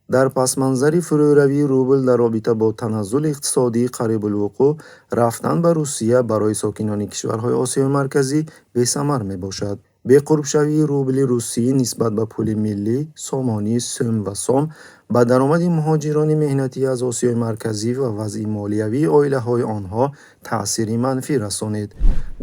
дар пасманзари фурӯравии рубл дар робита бо таназзули иқтисодии қарибулвуқӯъ, рафтан ба Русия барои сокинони кишварҳои Осиёи Марказӣ бесамар мебошад. беқурбшавии рубли русӣ нисбат ба пули миллӣ, сомонии сӯм ва сом ба даромади муҳоҷирони меҳнатӣ аз Осиёи Марказӣ ва вазъи молиявии оилаҳои онҳо таъсири манфӣ расонид.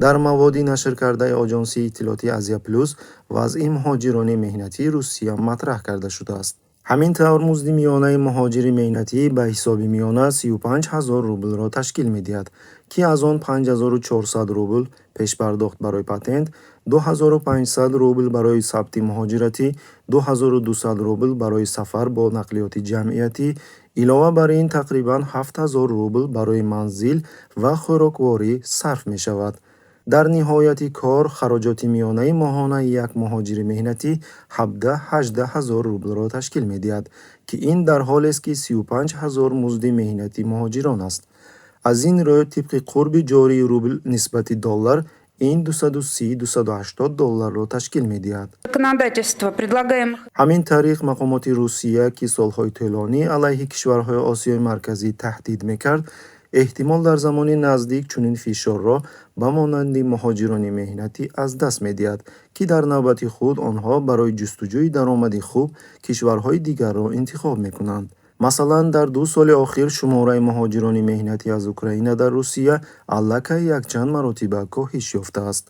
дар маводи нашр кардаи Оҷонсии иттилоъоти Азия Плюс, вазъи муҳоҷирони меҳнатии Русия матраҳ карда шудааст. ҳамин тавр музди миёнаи муҳоҷири меҳнатӣ ба ҳисоби миёна 35 000 рублро ташкил медиҳад, ки аз он 5400 рубл пешпардохт барои патент, 2500 рубл барои сабти муҳоҷиратӣ, 2200 рубл барои сафар бо нақлиёти ҷамъиятӣ, илова бар ин тақрибан 7000 рубл барои манзил ва хӯрокворӣ сарф мешавад. дар ниҳояти кор, хароҷоти миёнаи моҳонаи як муҳоҷири меҳнатӣ 17-18 000 рублро ташкил медиҳад, ки ин дар ҳолест ки 35 000 музди меҳнати муҳоҷирон аст. аз ин рӯ, тибқи қурби ҷории рубл нисбати доллар, ин 230-280 долларро ташкил медиҳад. ҳамин тариқ мақомоти Русия, ки солҳои тӯлонӣ алайҳи кишварҳои Осиёи Марказӣ таҳдид мекард, эҳтимол дар замони наздик чунин фишорро ба монанди муҳоҷирони меҳнатӣ аз даст медиҳад, ки дар навбати худ онҳо барои ҷустуҷӯи даромади хуб кишварҳои дигарро интихоб мекунанд. масалан, дар 2 соли охир шумораи муҳоҷирони меҳнатӣ аз Украина дар Русия аллакай якчанд маротиба коҳиш ёфтааст.